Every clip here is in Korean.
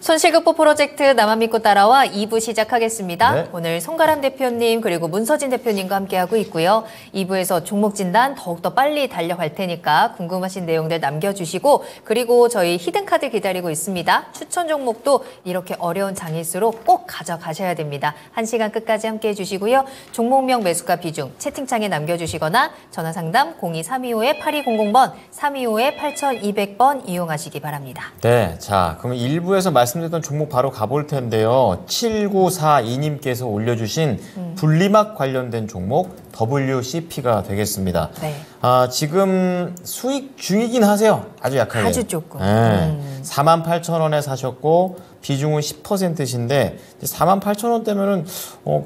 손실극복 프로젝트 나만 믿고 따라와 2부 시작하겠습니다. 네. 오늘 송가람 대표님 그리고 문서진 대표님과 함께하고 있고요. 2부에서 종목 진단 더욱더 빨리 달려갈 테니까 궁금하신 내용들 남겨주시고 그리고 저희 히든카드 기다리고 있습니다. 추천 종목도 이렇게 어려운 장일수록 꼭 가져가셔야 됩니다. 1시간 끝까지 함께해 주시고요. 종목명 매수가 비중 채팅창에 남겨주시거나 전화상담 02325-8200번 325-8200번 이용하시기 바랍니다. 네, 자, 그럼 1부에서 말씀드렸던 종목 바로 가볼 텐데요. 7942님께서 올려주신 분리막 관련된 종목 WCP가 되겠습니다. 네. 지금 수익 중이긴 하세요. 아주 약하게. 아주 조금. 네. 48,000원에 사셨고 비중은 10%신데 48,000원대면은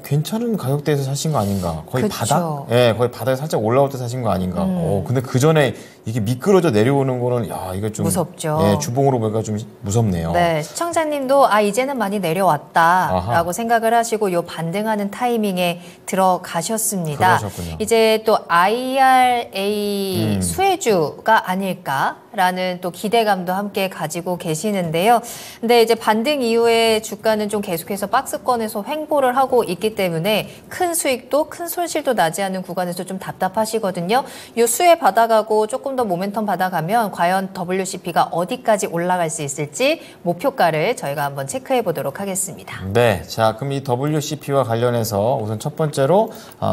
괜찮은 가격대에서 사신 거 아닌가? 거의 그쵸. 바닥? 예, 거의 바닥에 살짝 올라올 때 사신 거 아닌가? 근데 그 전에 이게 미끄러져 내려오는 거는 이게 좀 무섭죠. 예, 주봉으로 보니까 좀 무섭네요. 네, 시청자님도 이제는 많이 내려왔다라고 아하. 생각을 하시고 요 반등하는 타이밍에 들어가셨습니다. 그러셨군요. 이제 또 IRA 수혜주가 아닐까라는 또 기대감도 함께 가지고 계시는데요. 근데 이제 반등 이후에 주가는 좀 계속해서 박스권에서 횡보를 하고 있기 때문에 큰 수익도 큰 손실도 나지 않는 구간에서 좀 답답하시거든요. 요 수혜 받아가고 조금 더 모멘텀 받아가면 과연 WCP가 어디까지 올라갈 수 있을지 목표가를 저희가 한번 체크해 보도록 하겠습니다. 네, 자 그럼 이 WCP와 관련해서 우선 첫 번째로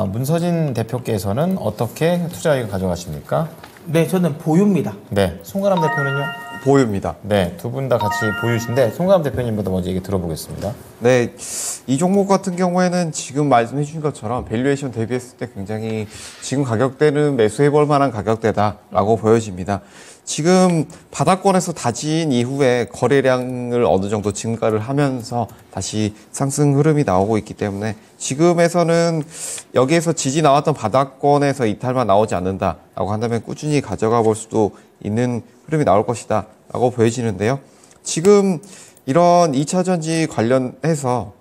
문서진 대표께서는 어떻게 투자 이익을 가져가십니까? 네, 저는 보유입니다. 네, 송가람 대표는요? 보유입니다. 네, 두 분 다 같이 보유신데 송가람 대표님부터 먼저 얘기 들어보겠습니다. 네, 이 종목 같은 경우에는 지금 말씀해 주신 것처럼 밸류에이션 대비했을 때 굉장히 지금 가격대는 매수해 볼 만한 가격대다라고 보여집니다. 지금 바닥권에서 다진 이후에 거래량을 어느 정도 증가를 하면서 다시 상승 흐름이 나오고 있기 때문에 지금에서는 여기에서 지지 나왔던 바닥권에서 이탈만 나오지 않는다라고 한다면 꾸준히 가져가 볼 수도 있는 흐름이 나올 것이다 라고 보여지는데요. 지금 이런 2차 전지 관련해서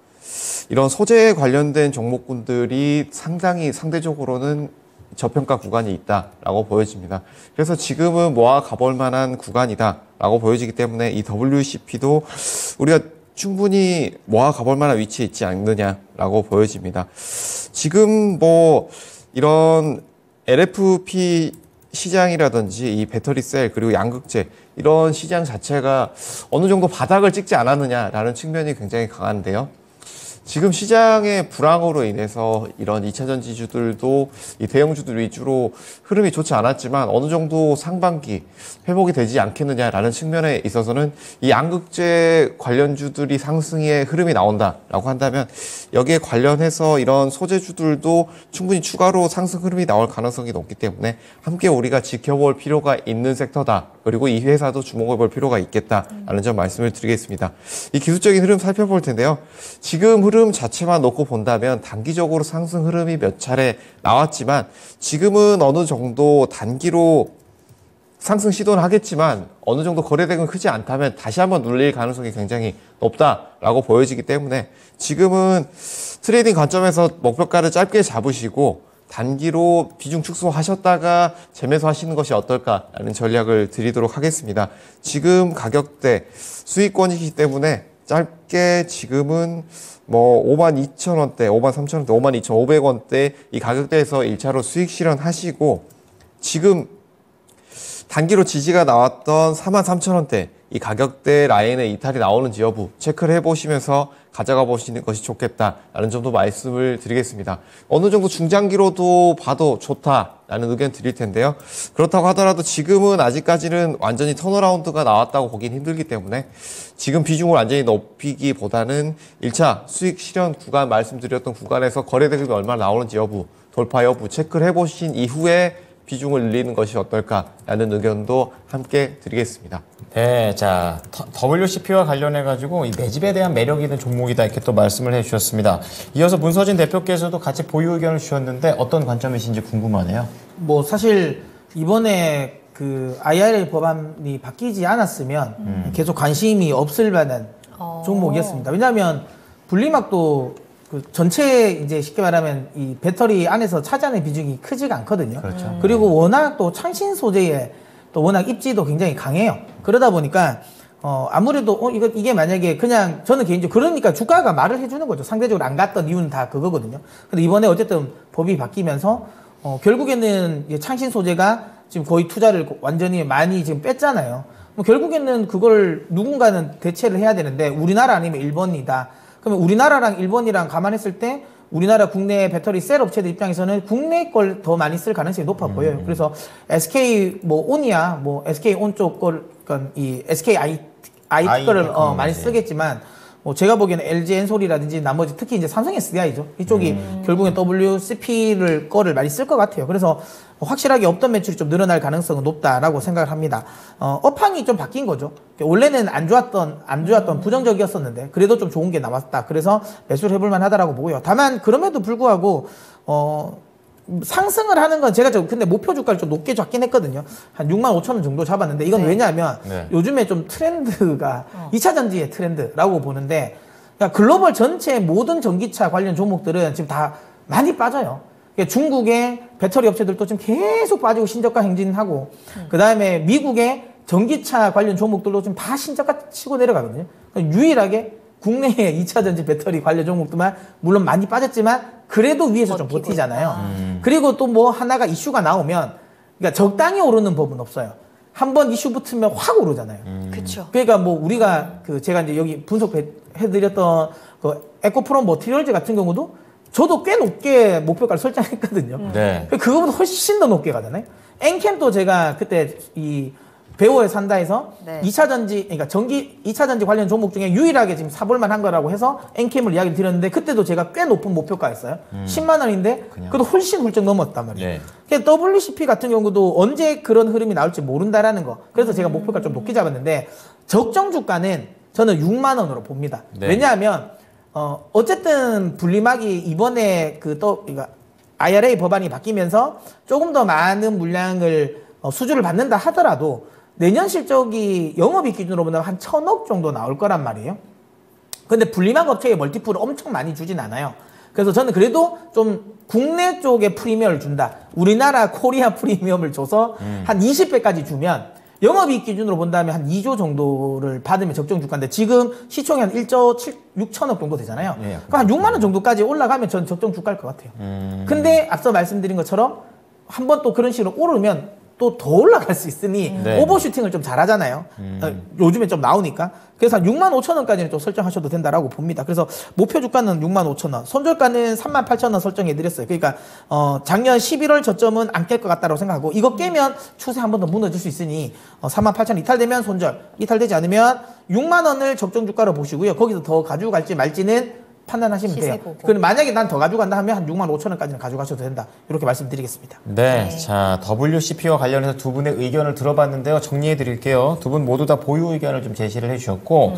이런 소재에 관련된 종목군들이 상당히 상대적으로는 저평가 구간이 있다라고 보여집니다. 그래서 지금은 모아 가볼 만한 구간이다라고 보여지기 때문에 이 WCP도 우리가 충분히 모아 가볼 만한 위치에 있지 않느냐라고 보여집니다. 지금 뭐 이런 LFP 시장이라든지 이 배터리셀 그리고 양극재 이런 시장 자체가 어느 정도 바닥을 찍지 않았느냐라는 측면이 굉장히 강한데요. 지금 시장의 불황으로 인해서 이런 2차 전지주들도 이 대형주들 위주로 흐름이 좋지 않았지만 어느 정도 상반기 회복이 되지 않겠느냐라는 측면에 있어서는 이 양극재 관련주들이 상승의 흐름이 나온다라고 한다면 여기에 관련해서 이런 소재주들도 충분히 추가로 상승 흐름이 나올 가능성이 높기 때문에 함께 우리가 지켜볼 필요가 있는 섹터다. 그리고 이 회사도 주목해 볼 필요가 있겠다라는 점 말씀을 드리겠습니다. 이 기술적인 흐름 살펴볼 텐데요. 지금 흐름 자체만 놓고 본다면 단기적으로 상승 흐름이 몇 차례 나왔지만 지금은 어느 정도 단기로 상승 시도는 하겠지만 어느 정도 거래량은 크지 않다면 다시 한번 눌릴 가능성이 굉장히 높다라고 보여지기 때문에 지금은 트레이딩 관점에서 목표가를 짧게 잡으시고 단기로 비중 축소하셨다가 재매수 하시는 것이 어떨까라는 전략을 드리도록 하겠습니다. 지금 가격대 수익권이기 때문에 짧게 지금은 뭐 52,000원대, 53,000원대, 52,500원대 이 가격대에서 1차로 수익 실현하시고 지금 단기로 지지가 나왔던 43,000원대 이 가격대 라인에 이탈이 나오는지 여부 체크를 해보시면서 가져가 보시는 것이 좋겠다라는 점도 말씀을 드리겠습니다. 어느 정도 중장기로도 봐도 좋다라는 의견 드릴 텐데요. 그렇다고 하더라도 지금은 아직까지는 완전히 턴어라운드가 나왔다고 보긴 힘들기 때문에 지금 비중을 완전히 높이기보다는 1차 수익 실현 구간 말씀드렸던 구간에서 거래 대금이 얼마나 나오는지 여부, 돌파 여부 체크를 해보신 이후에 비중을 늘리는 것이 어떨까라는 의견도 함께 드리겠습니다. 네, 자 WCP와 관련해가지고 이 매집에 대한 매력 있는 종목이다 이렇게 또 말씀을 해주셨습니다. 이어서 문서진 대표께서도 같이 보유 의견을 주셨는데 어떤 관점이신지 궁금하네요. 뭐 사실 이번에 그 IRA 법안이 바뀌지 않았으면 계속 관심이 없을 만한 종목이었습니다. 왜냐하면 분리막도 그 전체 이제 쉽게 말하면 이 배터리 안에서 차지하는 비중이 크지가 않거든요. 그리고 워낙 또 창신 소재에 또 워낙 입지도 굉장히 강해요. 그러다 보니까 아무래도 이게 만약에 그냥 저는 개인적으로 그러니까 주가가 말을 해주는 거죠. 상대적으로 안 갔던 이유는 다 그거거든요. 근데 이번에 어쨌든 법이 바뀌면서 결국에는 창신 소재가 지금 거의 투자를 완전히 많이 지금 뺐잖아요. 결국에는 그걸 누군가는 대체를 해야 되는데 우리나라 아니면 일본이다. 그러면 우리나라랑 일본이랑 감안했을 때 우리나라 국내 배터리 셀 업체들 입장에서는 국내 걸 더 많이 쓸 가능성이 높아 보여요. 그래서 SK 온이야 SK 온 쪽 걸 그러니까 이 SK I 거를 많이 쓰겠지만 제가 보기에는 LG 엔솔이라든지 나머지 특히 이제 삼성 SDI죠. 이쪽이 결국엔 WCP를 거를 많이 쓸 것 같아요. 그래서 확실하게 없던 매출이 좀 늘어날 가능성은 높다라고 생각을 합니다. 업황이 좀 바뀐 거죠. 원래는 안 좋았던 부정적이었었는데 그래도 좀 좋은 게 나왔다. 그래서 매수를 해볼 만하다라고 보고요. 다만 그럼에도 불구하고 상승을 하는 건 제가 근데 목표 주가를 좀 높게 잡긴 했거든요. 한 65,000원 정도 잡았는데 이건 왜냐하면 요즘에 좀 트렌드가 2차 전지의 트렌드라고 보는데 그러니까 글로벌 전체 모든 전기차 관련 종목들은 지금 다 많이 빠져요. 그러니까 중국의 배터리 업체들도 지금 계속 빠지고 신저가 행진하고 그 다음에 미국의 전기차 관련 종목들도 지금 다 신저가 치고 내려가거든요. 그러니까 유일하게 국내의 2차 전지 배터리 관련 종목들만 물론 많이 빠졌지만 그래도 위에서 좀 버티잖아요. 그리고 또 뭐 하나가 이슈가 나오면 그러니까 적당히 오르는 법은 없어요. 한번 이슈 붙으면 확 오르잖아요. 그렇죠. 그러니까 뭐 우리가 제가 이제 여기 분석해드렸던 그 에코프로 머티리얼즈 같은 경우도 저도 꽤 높게 목표가를 설정했거든요. 네. 그거보다 훨씬 더 높게 가잖아요. 엔캠도 제가 그때 이 배우에 산다 해서 2차 전지, 그러니까 2차 전지 관련 종목 중에 유일하게 지금 사볼만 한 거라고 해서 엔캠을 이야기를 드렸는데 그때도 제가 꽤 높은 목표가였어요. 10만 원인데 그래도 훨씬 훌쩍 넘었단 말이에요. 네. WCP 같은 경우도 언제 그런 흐름이 나올지 모른다라는 거. 그래서 제가 목표가 좀 높게 잡았는데 적정 주가는 저는 6만 원으로 봅니다. 네. 왜냐하면 어쨌든 분리막이 이번에 그러니까 IRA 법안이 바뀌면서 조금 더 많은 물량을 수주를 받는다 하더라도 내년 실적이 영업이익 기준으로 보면 한 1,000억 정도 나올 거란 말이에요. 근데 분리막 업체에 멀티플을 엄청 많이 주진 않아요. 그래서 저는 그래도 좀 국내 쪽에 프리미엄을 준다. 우리나라 코리아 프리미엄을 줘서 한 20배까지 주면 영업이익 기준으로 본다면 한 2조 정도를 받으면 적정 주가인데 지금 시총이 한 1조 6천억 정도 되잖아요. 그러니까 한 6만 원 정도까지 올라가면 전 적정 주가일 것 같아요. 근데 앞서 말씀드린 것처럼 한번 또 그런 식으로 오르면 또 더 올라갈 수 있으니 오버슈팅을 좀 잘하잖아요. 요즘에 좀 나오니까. 그래서 한 6만 5천 원까지는 좀 설정하셔도 된다라고 봅니다. 그래서 목표 주가는 6만 5천 원, 손절가는 3만 8천 원 설정해드렸어요. 그러니까 작년 11월 저점은 안 깰 것 같다고 생각하고 이거 깨면 추세 한 번 더 무너질 수 있으니 3만 8천 원 이탈되면 손절, 이탈되지 않으면 6만 원을 적정 주가로 보시고요. 거기서 더 가지고 갈지 말지는 판단하시면 돼요. 그럼 만약에 난 더 가져간다 하면 한 6만 5천 원까지는 가져가셔도 된다. 이렇게 말씀드리겠습니다. 네. 자, WCP와 관련해서 두 분의 의견을 들어봤는데요. 정리해 드릴게요. 두 분 모두 다 보유 의견을 좀 제시를 해주셨고,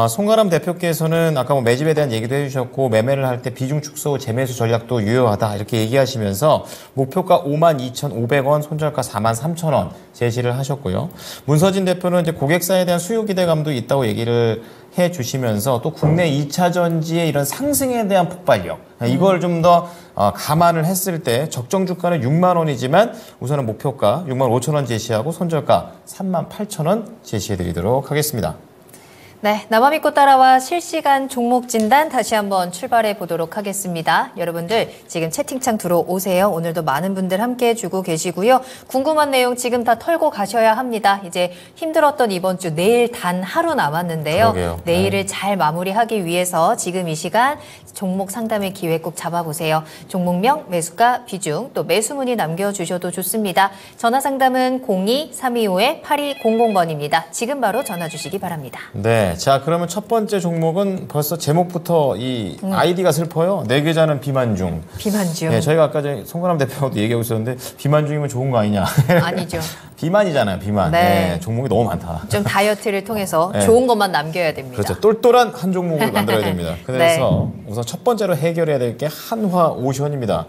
송가람 대표께서는 아까 뭐 매집에 대한 얘기도 해주셨고, 매매를 할 때 비중 축소, 재매수 전략도 유효하다. 이렇게 얘기하시면서 목표가 52,500원, 손절가 43,000원 제시를 하셨고요. 문서진 대표는 이제 고객사에 대한 수요 기대감도 있다고 얘기를 해 주시면서 또 국내 2차 전지의 이런 상승에 대한 폭발력 이걸 좀 더 감안을 했을 때 적정 주가는 6만 원이지만 우선은 목표가 6만 5천 원 제시하고 손절가 3만 8천 원 제시해 드리도록 하겠습니다. 네, 나만 믿고 따라와 실시간 종목 진단 다시 한번 출발해 보도록 하겠습니다. 여러분들 지금 채팅창 들어오세요. 오늘도 많은 분들 함께 해주고 계시고요. 궁금한 내용 지금 다 털고 가셔야 합니다. 이제 힘들었던 이번 주 내일 단 하루 남았는데요. 그러게요. 내일을 잘 마무리하기 위해서 지금 이 시간 종목 상담의 기회 꼭 잡아보세요. 종목명, 매수가, 비중, 또 매수문의 남겨주셔도 좋습니다. 전화 상담은 02-325-8200번입니다. 지금 바로 전화 주시기 바랍니다. 네. 자, 그러면 첫 번째 종목은 벌써 제목부터 이 아이디가 슬퍼요. 내 계좌는 비만중. 비만중. 네, 저희가 아까 전에 송가람 대표도 얘기하고 있었는데 비만중이면 좋은 거 아니냐. 아니죠. 비만이잖아요, 비만. 네. 네, 종목이 너무 많다. 좀 다이어트를 통해서 네. 좋은 것만 남겨야 됩니다. 그렇죠. 똘똘한 한 종목을 만들어야 됩니다. 그래서 우선 첫 번째로 해결해야 될 게 한화오션입니다.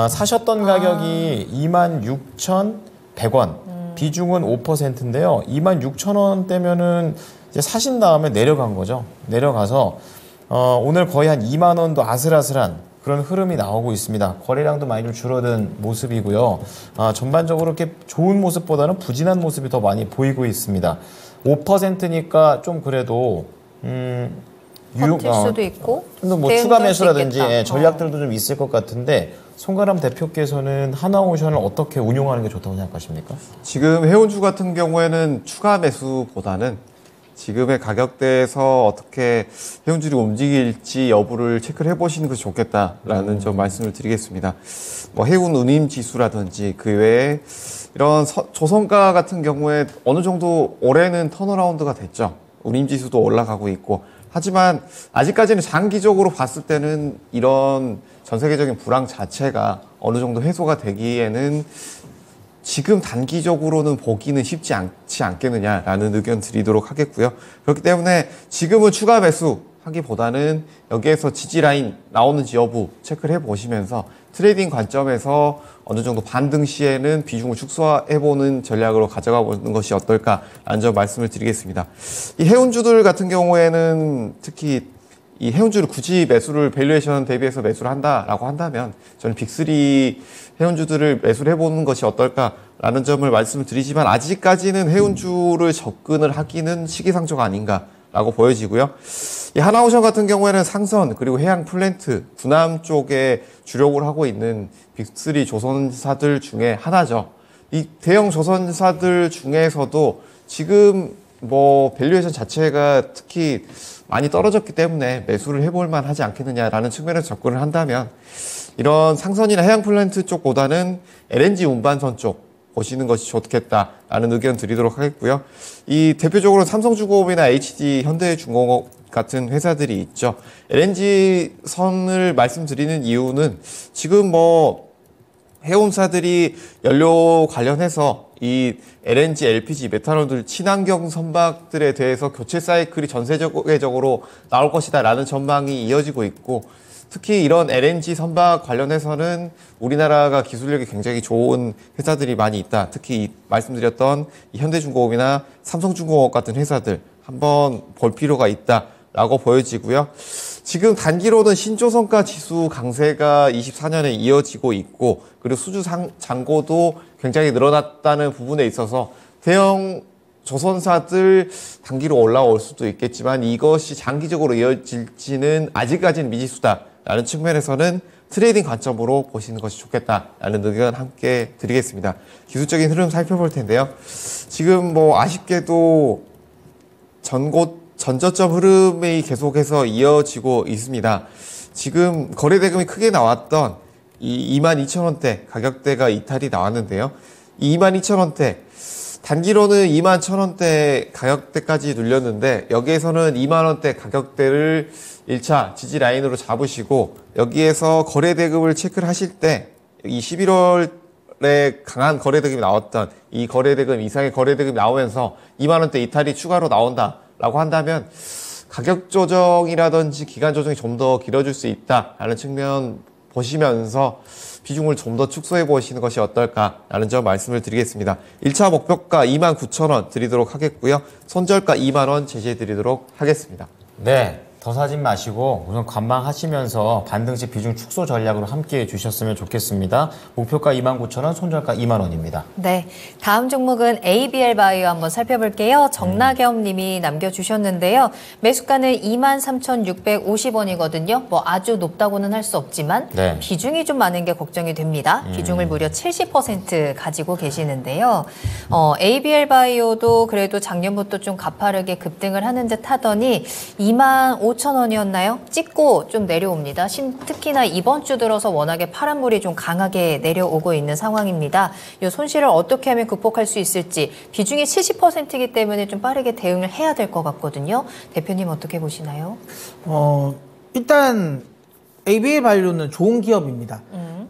사셨던 가격이 26,100원. 비중은 5%인데요. 26,000원대면은 이제 사신 다음에 내려간 거죠. 내려가서 오늘 거의 한 2만 원도 아슬아슬한 그런 흐름이 나오고 있습니다. 거래량도 많이 좀 줄어든 모습이고요. 전반적으로 이렇게 좋은 모습보다는 부진한 모습이 더 많이 보이고 있습니다. 5%니까 좀 그래도 버틸 수도 있고 좀더 뭐 대응도 추가 할수 매수라든지 있겠다. 전략들도 좀 있을 것 같은데 송가람 대표께서는 하나오션을 어떻게 운용하는 게 좋다고 생각하십니까? 지금 해운주 같은 경우에는 추가 매수보다는 지금의 가격대에서 어떻게 해운주를 움직일지 여부를 체크를 해보시는 것이 좋겠다라는 점 말씀을 드리겠습니다. 뭐 해운 운임 지수라든지 그 외에 이런 조선가 같은 경우에 어느 정도 올해는 턴어라운드가 됐죠. 운임 지수도 올라가고 있고 하지만 아직까지는 장기적으로 봤을 때는 이런 전 세계적인 불황 자체가 어느 정도 해소가 되기에는 지금 단기적으로는 보기는 쉽지 않지 않겠느냐라는 의견 드리도록 하겠고요. 그렇기 때문에 지금은 추가 매수 하기보다는 여기에서 지지 라인 나오는지 여부 체크를 해보시면서 트레이딩 관점에서 어느 정도 반등 시에는 비중을 축소해보는 전략으로 가져가 보는 것이 어떨까라는 점 말씀을 드리겠습니다. 이 해운주들 같은 경우에는 특히 이 해운주를 굳이 매수를 밸류에이션 대비해서 매수를 한다라고 한다면 저는 빅3 해운주들을 매수를 해보는 것이 어떨까라는 점을 말씀을 드리지만 아직까지는 해운주를 접근을 하기는 시기상조가 아닌가라고 보여지고요. 이 하나오션 같은 경우에는 상선 그리고 해양 플랜트 군함 쪽에 주력을 하고 있는 빅3 조선사들 중에 하나죠. 이 대형 조선사들 중에서도 지금 뭐 밸류에이션 자체가 특히 많이 떨어졌기 때문에 매수를 해볼 만하지 않겠느냐라는 측면에서 접근을 한다면 이런 상선이나 해양 플랜트 쪽보다는 LNG 운반선 쪽 보시는 것이 좋겠다라는 의견 드리도록 하겠고요. 이 대표적으로 삼성중공업이나 HD 현대중공업 같은 회사들이 있죠. LNG 선을 말씀드리는 이유는 지금 뭐 해운사들이 연료 관련해서 이 LNG, LPG, 메탄올들 친환경 선박들에 대해서 교체 사이클이 전 세계적으로 나올 것이다라는 전망이 이어지고 있고 특히 이런 LNG 선박 관련해서는 우리나라가 기술력이 굉장히 좋은 회사들이 많이 있다. 특히 말씀드렸던 이 현대중공업이나 삼성중공업 같은 회사들 한번 볼 필요가 있다라고 보여지고요. 지금 단기로는 신조선가 지수 강세가 24년에 이어지고 있고 그리고 수주 잔고도 굉장히 늘어났다는 부분에 있어서 대형 조선사들 단기로 올라올 수도 있겠지만 이것이 장기적으로 이어질지는 아직까지는 미지수다라는 측면에서는 트레이딩 관점으로 보시는 것이 좋겠다라는 의견 함께 드리겠습니다. 기술적인 흐름 살펴볼 텐데요. 지금 뭐 아쉽게도 전저점 흐름이 계속해서 이어지고 있습니다. 지금 거래대금이 크게 나왔던 이 22,000원대 가격대가 이탈이 나왔는데요. 이 22,000원대 단기로는 21,000원대 가격대까지 눌렸는데 여기에서는 2만원대 가격대를 1차 지지 라인으로 잡으시고 여기에서 거래대금을 체크를 하실 때 이 11월에 강한 거래대금이 나왔던 이 거래대금 이상의 거래대금이 나오면서 2만원대 이탈이 추가로 나온다라고 한다면 가격 조정이라든지 기간 조정이 좀 더 길어질 수 있다라는 측면 보시면서 비중을 좀 더 축소해 보시는 것이 어떨까라는 점 말씀을 드리겠습니다. 1차 목표가 29,000원 드리도록 하겠고요. 손절가 2만원 제시해 드리도록 하겠습니다. 네. 더 사지 마시고 우선 관망하시면서 반등시 비중 축소 전략으로 함께해 주셨으면 좋겠습니다. 목표가 29,000원, 손절가 2만 원입니다. 네, 다음 종목은 ABL 바이오 한번 살펴볼게요. 정나겸 님이 남겨주셨는데요. 매수가는 23,650원이거든요. 뭐 아주 높다고는 할 수 없지만 네. 비중이 좀 많은 게 걱정이 됩니다. 비중을 무려 70% 가지고 계시는데요. ABL 바이오도 그래도 작년부터 좀 가파르게 급등을 하는 듯 하더니 25,000원이었나요? 찍고 좀 내려옵니다. 특히나 이번 주 들어서 워낙에 파란물이 좀 강하게 내려오고 있는 상황입니다. 이 손실을 어떻게 하면 극복할 수 있을지 비중이 70%이기 때문에 좀 빠르게 대응을 해야 될 것 같거든요. 대표님 어떻게 보시나요? 일단 ABL 바이오는 좋은 기업입니다.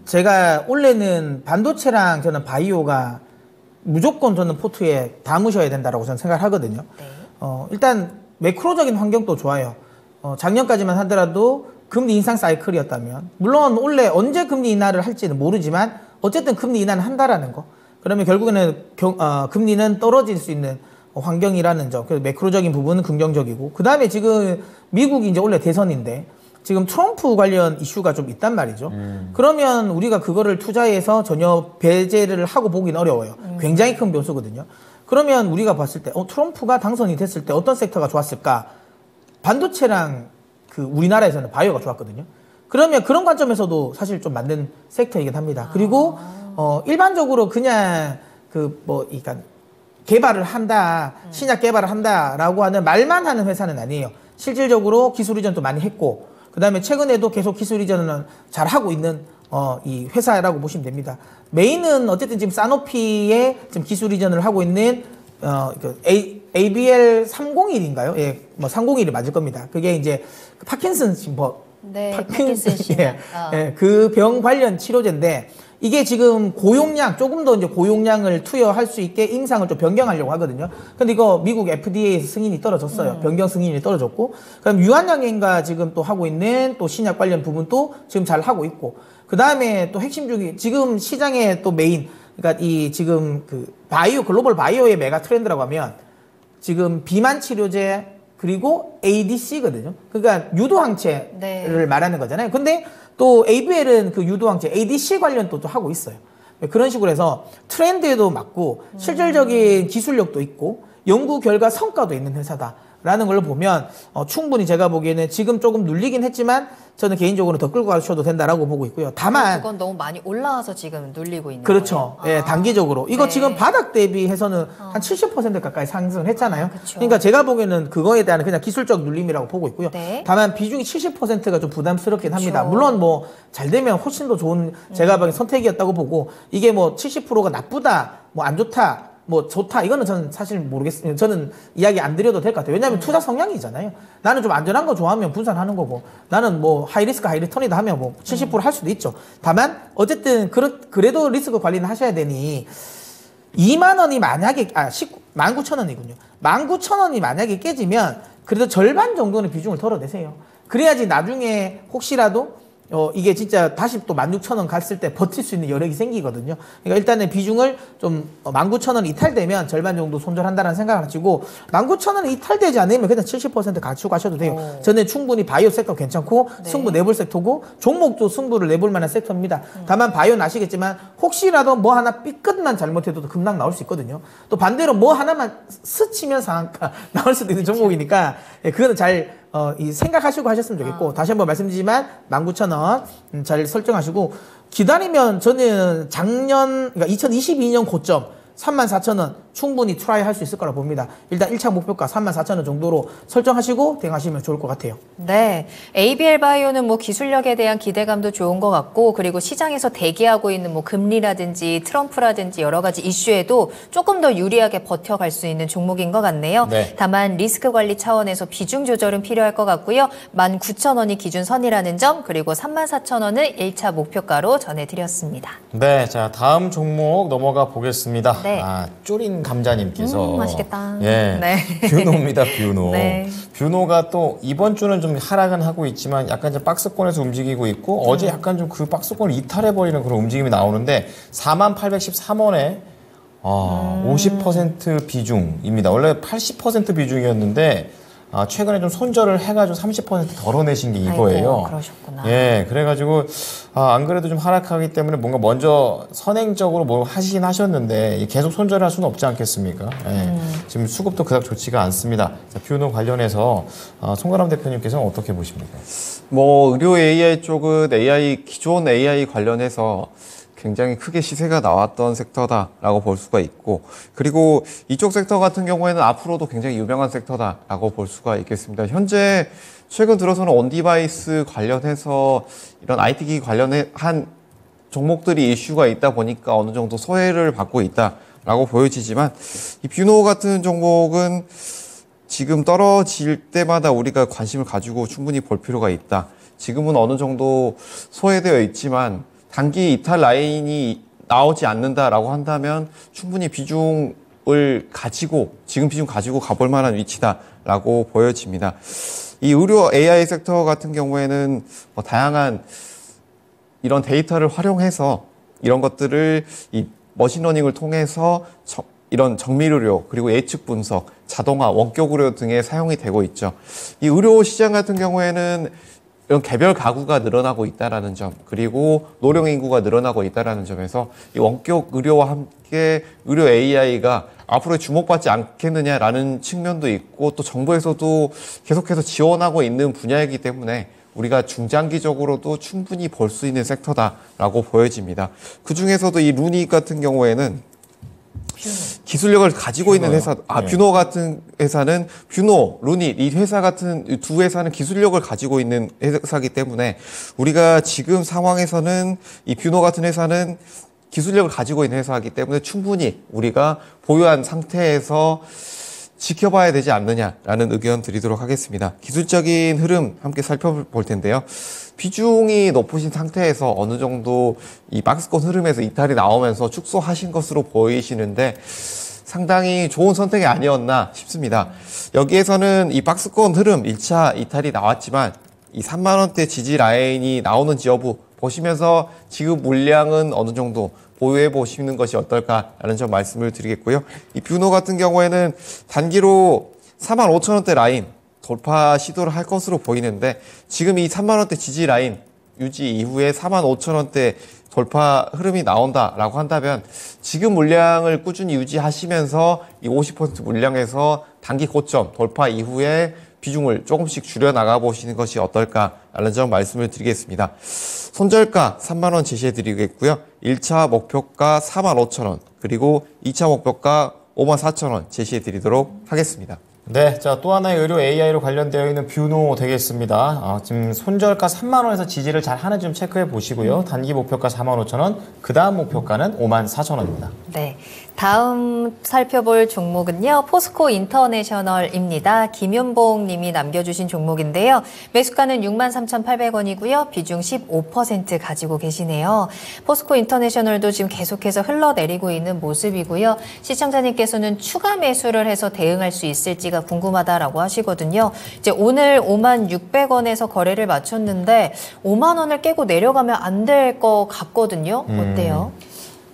제가 원래는 반도체랑 저는 바이오가 무조건 저는 포트에 담으셔야 된다고 저는 생각하거든요. 네. 일단 매크로적인 환경도 좋아요. 작년까지만 하더라도 금리 인상 사이클이었다면 물론 원래 언제 금리 인하를 할지는 모르지만 어쨌든 금리 인하는 한다라는 거. 그러면 결국에는 금리는 떨어질 수 있는 환경이라는 점. 그래서 매크로적인 부분은 긍정적이고 그 다음에 지금 미국이 이제 원래 대선인데 지금 트럼프 관련 이슈가 좀 있단 말이죠. 그러면 우리가 그거를 투자해서 전혀 배제를 하고 보기는 어려워요. 굉장히 큰 변수거든요. 그러면 우리가 봤을 때 트럼프가 당선이 됐을 때 어떤 섹터가 좋았을까? 반도체랑 그 우리나라에서는 바이오가 좋았거든요. 그러면 그런 관점에서도 사실 좀 맞는 섹터이긴 합니다. 그리고 일반적으로 그냥 그러니까 개발을 한다, 신약 개발을 한다라고 하는 말만 하는 회사는 아니에요. 실질적으로 기술 이전도 많이 했고, 그 다음에 최근에도 계속 기술 이전을 잘 하고 있는 이 회사라고 보시면 됩니다. 메인은 어쨌든 지금 사노피에 지금 기술 이전을 하고 있는 ABL 301인가요? 예, 뭐 301이 맞을 겁니다. 그게 이제 파킨슨 진법, 네, 파킨슨 씨. 예, 그 병 관련 치료제인데 이게 지금 고용량, 조금 더 이제 고용량을 투여할 수 있게 임상을 좀 변경하려고 하거든요. 근데 이거 미국 FDA에서 승인이 떨어졌어요. 변경 승인이 떨어졌고. 그럼 유한양행과 지금 또 하고 있는 또 신약 관련 부분도 지금 잘 하고 있고. 그 다음에 또 핵심 중에 지금 시장의 또 메인, 그러니까 이 지금 그 바이오, 글로벌 바이오의 메가 트렌드라고 하면 지금 비만 치료제 그리고 ADC거든요. 그러니까 유도항체를 네. 말하는 거잖아요. 근데 또 ABL은 그 유도항체 ADC 관련도 또 하고 있어요. 그런 식으로 해서 트렌드에도 맞고 실질적인 기술력도 있고 연구 결과 성과도 있는 회사다라는 걸 보면 충분히 제가 보기에는 지금 조금 눌리긴 했지만 저는 개인적으로 더 끌고 가셔도 된다라고 보고 있고요. 다만 그건 너무 많이 올라와서 지금 눌리고 있는 그렇죠. 거예요. 예, 단기적으로. 이거 네. 지금 바닥 대비해서는 한 70% 가까이 상승을 했잖아요. 그쵸. 그러니까 제가 보기에는 그거에 대한 그냥 기술적 눌림이라고 보고 있고요. 네. 다만 비중이 70%가 좀 부담스럽긴 합니다. 그쵸. 물론 뭐 잘 되면 훨씬 더 좋은 제가 보기엔 선택이었다고 보고 이게 뭐 70%가 나쁘다, 뭐 안 좋다, 뭐 좋다 이거는 저는 사실 모르겠어요. 저는 이야기 안 드려도 될 것 같아요. 왜냐하면 투자 성향이잖아요. 나는 좀 안전한 거 좋아하면 분산하는 거고 나는 뭐 하이리스크 하이리턴이다 하면 뭐 70% 할 수도 있죠. 다만 어쨌든 그래도 리스크 관리는 하셔야 되니 2만 원이 만약에 19,000원이군요. 19,000원이 만약에 깨지면 그래도 절반 정도는 비중을 덜어내세요. 그래야지 나중에 혹시라도 이게 진짜 다시 또 16,000원 갔을 때 버틸 수 있는 여력이 생기거든요. 그러니까 일단은 비중을 좀 19,000원 이탈되면 절반 정도 손절한다는 생각을 하시고 19,000원 이탈되지 않으면 그냥 70% 갖추고 가셔도 돼요. 저는 충분히 바이오 섹터 괜찮고 네. 승부 내볼 섹터고 종목도 승부를 내볼 만한 섹터입니다. 다만 바이오는 아시겠지만 혹시라도 뭐 하나 삐끗만 잘못해도 급락 나올 수 있거든요. 또 반대로 뭐 하나만 스치면 상한가 나올 수도 있는 종목이니까 그거는 잘 생각하시고 하셨으면 좋겠고 다시 한번 말씀드리지만 19,000원 잘 설정하시고 기다리면 저는 그러니까 2022년 고점 34,000원 충분히 트라이 할 수 있을 거라 봅니다. 일단 1차 목표가 34,000원 정도로 설정하시고 대응하시면 좋을 것 같아요. 네, ABL 바이오는 뭐 기술력에 대한 기대감도 좋은 것 같고 그리고 시장에서 대기하고 있는 뭐 금리라든지 트럼프라든지 여러 가지 이슈에도 조금 더 유리하게 버텨갈 수 있는 종목인 것 같네요. 네. 다만 리스크 관리 차원에서 비중 조절은 필요할 것 같고요. 19,000원이 기준선이라는 점 그리고 34,000원을 1차 목표가로 전해드렸습니다. 네, 자 다음 종목 넘어가 보겠습니다. 네. 쪼린 감자님께서 맛있겠다. 예, 네. 뷰노입니다, 뷰노. 네. 뷰노가 또 이번 주는 좀 하락은 하고 있지만 약간 이제 박스권에서 움직이고 있고 어제 약간 좀 그 박스권을 이탈해버리는 그런 움직임이 나오는데 4813원에 50% 비중입니다. 원래 80% 비중이었는데 최근에 좀 손절을 해가지고 30% 덜어내신 게 이거예요. 아이고, 그러셨구나. 예, 그래가지고 안 그래도 좀 하락하기 때문에 뭔가 먼저 선행적으로 뭐 하시긴 하셨는데 계속 손절을 할 수는 없지 않겠습니까? 예, 지금 수급도 그닥 좋지가 않습니다. 자, 뷰노 관련해서 송가람 대표님께서는 어떻게 보십니까? 뭐 의료 AI 쪽은 기존 AI 관련해서 굉장히 크게 시세가 나왔던 섹터다라고 볼 수가 있고 그리고 이쪽 섹터 같은 경우에는 앞으로도 굉장히 유명한 섹터다라고 볼 수가 있겠습니다. 현재 최근 들어서는 온디바이스 관련해서 이런 IT기기 관련한 종목들이 이슈가 있다 보니까 어느 정도 소외를 받고 있다라고 보여지지만 이 뷰노 같은 종목은 지금 떨어질 때마다 우리가 관심을 가지고 충분히 볼 필요가 있다. 지금은 어느 정도 소외되어 있지만 단기 이탈 라인이 나오지 않는다라고 한다면 충분히 비중을 가지고 지금 비중 가지고 가볼 만한 위치다라고 보여집니다. 이 의료 AI 섹터 같은 경우에는 뭐 다양한 이런 데이터를 활용해서 이런 것들을 이 머신러닝을 통해서 이런 정밀의료 그리고 예측 분석, 자동화, 원격 의료 등에 사용이 되고 있죠. 이 의료 시장 같은 경우에는 이런 개별 가구가 늘어나고 있다라는 점, 그리고 노령 인구가 늘어나고 있다라는 점에서 이 원격 의료와 함께 의료 AI가 앞으로 주목받지 않겠느냐라는 측면도 있고, 또 정부에서도 계속해서 지원하고 있는 분야이기 때문에 우리가 중장기적으로도 충분히 볼 수 있는 섹터다라고 보여집니다. 그 중에서도 이 루니 같은 경우에는 기술력을 가지고 있는 회사, 뷰노 같은 회사는 뷰노, 루니 이 회사 같은 두 회사는 기술력을 가지고 있는 회사이기 때문에 우리가 지금 상황에서는 이 뷰노 같은 회사는 기술력을 가지고 있는 회사이기 때문에 충분히 우리가 보유한 상태에서 지켜봐야 되지 않느냐라는 의견 드리도록 하겠습니다. 기술적인 흐름 함께 살펴볼 텐데요. 비중이 높으신 상태에서 어느 정도 이 박스권 흐름에서 이탈이 나오면서 축소하신 것으로 보이시는데 상당히 좋은 선택이 아니었나 싶습니다. 여기에서는 이 박스권 흐름 1차 이탈이 나왔지만 이 3만 원대 지지 라인이 나오는지 여부 보시면서 지금 물량은 어느 정도 보유해 보시는 것이 어떨까라는 점 말씀을 드리겠고요. 이 뷰노 같은 경우에는 단기로 45,000원대 라인 돌파 시도를 할 것으로 보이는데 지금 이 3만원대 지지 라인 유지 이후에 45,000원대 돌파 흐름이 나온다라고 한다면 지금 물량을 꾸준히 유지하시면서 이 50% 물량에서 단기 고점 돌파 이후에 비중을 조금씩 줄여나가 보시는 것이 어떨까라는 점 말씀을 드리겠습니다. 손절가 3만원 제시해 드리겠고요. 1차 목표가 45,000원, 그리고 2차 목표가 54,000원 제시해 드리도록 하겠습니다. 네, 자, 또 하나의 의료 AI로 관련되어 있는 뷰노 되겠습니다. 지금 손절가 3만원에서 지지를 잘 하는지 좀 체크해 보시고요. 단기 목표가 45,000원, 그 다음 목표가는 54,000원입니다. 네. 다음 살펴볼 종목은요, 포스코 인터내셔널입니다. 김윤봉 님이 남겨주신 종목인데요. 매수가는 63,800원이고요. 비중 15% 가지고 계시네요. 포스코 인터내셔널도 지금 계속해서 흘러내리고 있는 모습이고요. 시청자님께서는 추가 매수를 해서 대응할 수 있을지가 궁금하다라고 하시거든요. 이제 오늘 56,600원에서 거래를 마쳤는데 5만 원을 깨고 내려가면 안 될 것 같거든요. 어때요?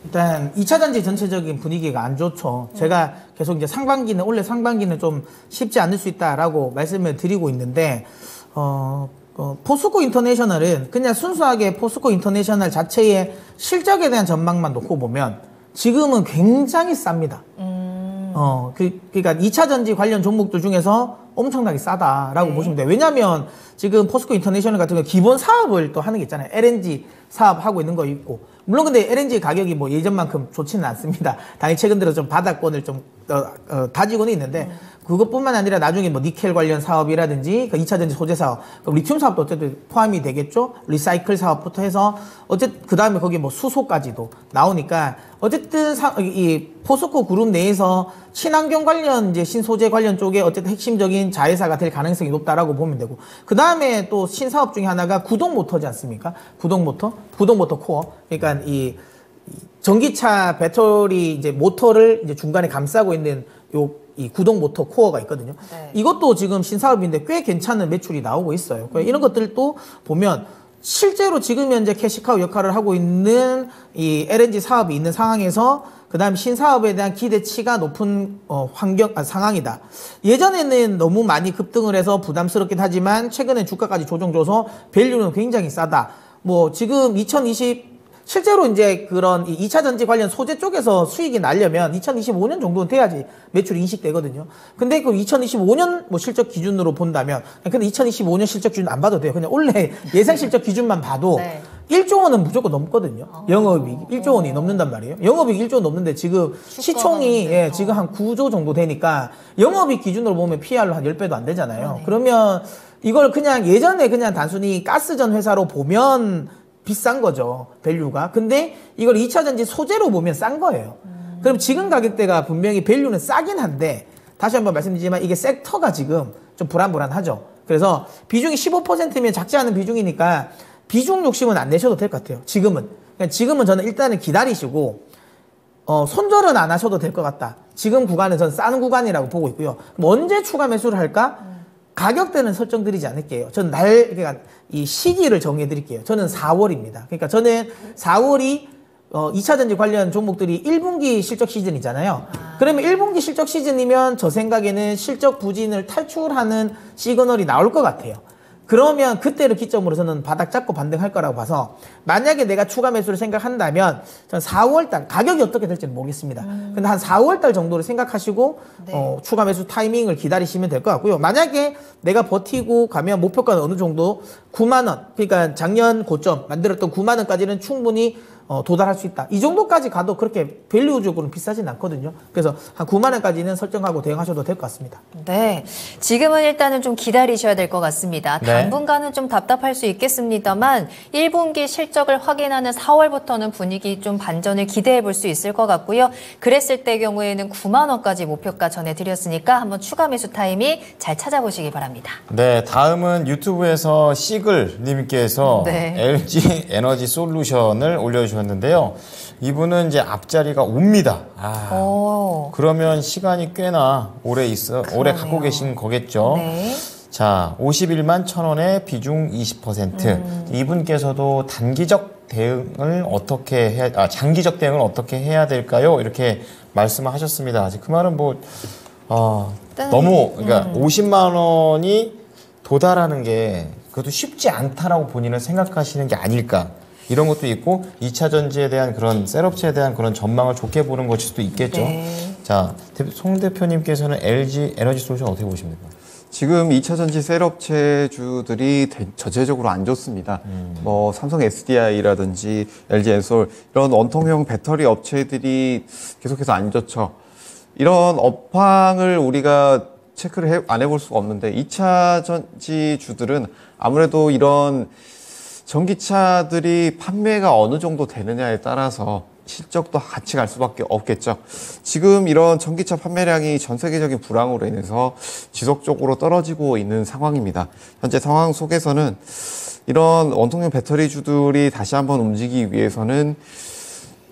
일단 2차 전지 전체적인 분위기가 안 좋죠. 제가 계속 이제 올해 상반기는 좀 쉽지 않을 수 있다라고 말씀을 드리고 있는데, 포스코 인터내셔널은 그냥 순수하게 포스코 인터내셔널 자체의 실적에 대한 전망만 놓고 보면 지금은 굉장히 쌉니다. 그러니까 2차 전지 관련 종목들 중에서 엄청나게 싸다라고 보시면 돼요. 왜냐하면 지금 포스코 인터내셔널 같은 경우 기본 사업을 또 하는 게 있잖아요. LNG 사업 하고 있는 거 있고, 물론 근데 LNG 가격이 뭐 예전만큼 좋지는 않습니다. 당연히 최근 들어 좀 바닥권을 좀 다지고는 있는데, 그것뿐만 아니라 나중에 뭐 니켈 관련 사업이라든지 그 2차 전지 소재 사업, 리튬 사업도 어쨌든 포함이 되겠죠. 리사이클 사업부터 해서 어쨌든 그 다음에 거기 뭐 수소까지도 나오니까 어쨌든 이 포스코 그룹 내에서 친환경 관련 이제 신소재 관련 쪽에 어쨌든 핵심적인 자회사가 될 가능성이 높다라고 보면 되고, 그 다음에 또 신사업 중에 하나가 구동 모터지 않습니까? 구동 모터 코어. 그러니까 이 전기차 배터리 이제 모터를 이제 중간에 감싸고 있는 이 구동 모터 코어가 있거든요. 네. 이것도 지금 신사업인데 꽤 괜찮은 매출이 나오고 있어요. 이런 것들도 보면 실제로 지금 현재 캐시카우 역할을 하고 있는 이 LNG 사업이 있는 상황에서 그 다음 신사업에 대한 기대치가 높은 상황이다. 예전에는 너무 많이 급등을 해서 부담스럽긴 하지만 최근에 주가까지 조정줘서 밸류는 굉장히 싸다. 뭐 지금 실제로 이제 그런 2차 전지 관련 소재 쪽에서 수익이 나려면 2025년 정도는 돼야지 매출이 인식되거든요. 근데 그 2025년 뭐 실적 기준으로 본다면, 근데 2025년 실적 기준 안 봐도 돼요. 그냥 올해 예상 실적 기준만 봐도 네. 1조 원은 무조건 넘거든요. 영업이익 1조 원이 넘는단 말이에요. 영업이익 1조 원 넘는데 지금 시총이 지금 한 9조 정도 되니까 영업이익 기준으로 보면 PR로 한 10배도 안 되잖아요. 네. 그러면 이걸 그냥 예전에 그냥 단순히 가스전 회사로 보면 비싼 거죠, 밸류가. 근데 이걸 2차 전지 소재로 보면 싼 거예요. 그럼 지금 가격대가 분명히 밸류는 싸긴 한데, 다시 한번 말씀드리지만 이게 섹터가 지금 좀 불안불안하죠. 그래서 비중이 15%면 작지 않은 비중이니까 비중 욕심은 안 내셔도 될 것 같아요. 지금은. 그러니까 지금은 저는 일단은 기다리시고, 손절은 안 하셔도 될 것 같다. 지금 구간은 저는 싼 구간이라고 보고 있고요. 그럼 언제 추가 매수를 할까? 가격대는 설정드리지 않을게요. 저는 그러니까 이 시기를 정해드릴게요. 저는 4월입니다. 그러니까 저는 4월이 2차 전지 관련 종목들이 1분기 실적 시즌이잖아요. 그러면 1분기 실적 시즌이면 저 생각에는 실적 부진을 탈출하는 시그널이 나올 것 같아요. 그러면 그때를 기점으로 저는 바닥 잡고 반등할 거라고 봐서 만약에 내가 추가 매수를 생각한다면 저는 4월달 가격이 어떻게 될지는 모르겠습니다. 근데 한 4월달 정도를 생각하시고 네. 추가 매수 타이밍을 기다리시면 될 것 같고요. 만약에 내가 버티고 가면 목표가는 어느 정도 9만 원, 그러니까 작년 고점 만들었던 9만 원까지는 충분히 도달할 수 있다. 이 정도까지 가도 그렇게 밸류적으로는 비싸진 않거든요. 그래서 한 9만 원까지는 설정하고 대응하셔도 될 것 같습니다. 네. 지금은 일단은 좀 기다리셔야 될 것 같습니다. 네. 당분간은 좀 답답할 수 있겠습니다만 1분기 실적을 확인하는 4월부터는 분위기 좀 반전을 기대해 볼 수 있을 것 같고요. 그랬을 때 경우에는 9만 원까지 목표가 전해드렸으니까 한번 추가 매수 타이밍 잘 찾아보시기 바랍니다. 네, 다음은 유튜브에서 시글님께서 네. LG 에너지 솔루션을 올려주셨는데요. 이분은 이제 앞자리가 옵니다. 오. 그러면 시간이 꽤나 오래 오래 갖고 그러네요. 계신 거겠죠. 네. 자, 51만 1,000원에 비중 20%. 이분께서도 단기적 대응을 어떻게 해야, 장기적 대응을 어떻게 해야 될까요? 이렇게 말씀을 하셨습니다. 그 말은 뭐, 너무, 그러니까 50만 원이 도달하는 게 그것도 쉽지 않다라고 본인은 생각하시는 게 아닐까. 이런 것도 있고 2차 전지에 대한 그런 셋업체에 대한 그런 전망을 좋게 보는 것일 수도 있겠죠. 네. 자, 송 대표님께서는 LG 에너지 솔루션 어떻게 보십니까? 지금 2차 전지 셀업체주들이 전체적으로 안 좋습니다. 뭐 삼성 SDI라든지 LG 엔솔 이런 원통형 배터리 업체들이 계속해서 안 좋죠. 이런 업황을 우리가 체크를 안 해볼 수가 없는데 2차 전지주들은 아무래도 이런 전기차들이 판매가 어느 정도 되느냐에 따라서 실적도 같이 갈 수밖에 없겠죠. 지금 이런 전기차 판매량이 전 세계적인 불황으로 인해서 지속적으로 떨어지고 있는 상황입니다. 현재 상황 속에서는 이런 원통형 배터리주들이 다시 한번 움직이기 위해서는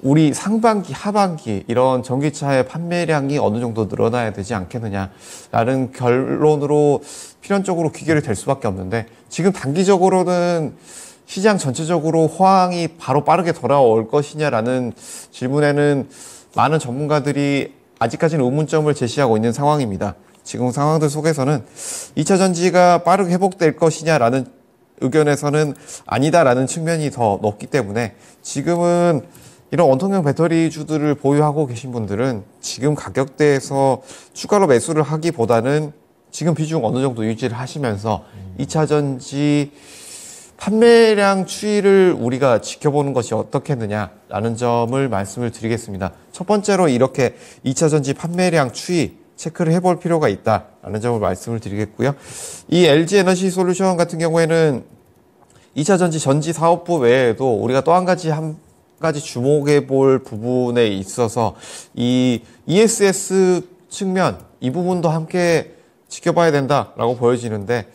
우리 상반기, 하반기 이런 전기차의 판매량이 어느 정도 늘어나야 되지 않겠느냐라는 결론으로 필연적으로 귀결이 될 수밖에 없는데 지금 단기적으로는 시장 전체적으로 호황이 바로 빠르게 돌아올 것이냐라는 질문에는 많은 전문가들이 아직까지는 의문점을 제시하고 있는 상황입니다. 지금 상황들 속에서는 2차 전지가 빠르게 회복될 것이냐라는 의견에서는 아니다라는 측면이 더 높기 때문에 지금은 이런 원통형 배터리주들을 보유하고 계신 분들은 지금 가격대에서 추가로 매수를 하기보다는 지금 비중 어느 정도 유지를 하시면서 2차 전지 판매량 추이를 우리가 지켜보는 것이 어떻겠느냐라는 점을 말씀을 드리겠습니다. 첫 번째로 이렇게 2차 전지 판매량 추이 체크를 해볼 필요가 있다라는 점을 말씀을 드리겠고요. 이 LG 에너지 솔루션 같은 경우에는 2차 전지 사업부 외에도 우리가 또 한 가지 주목해 볼 부분에 있어서 이 ESS 측면 이 부분도 함께 지켜봐야 된다라고 보여지는데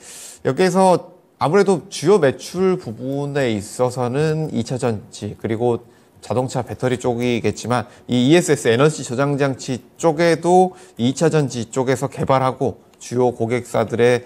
여기에서 아무래도 주요 매출 부분에 있어서는 2차 전지 그리고 자동차 배터리 쪽이겠지만 이 ESS 에너지 저장 장치 쪽에도 2차 전지 쪽에서 개발하고 주요 고객사들의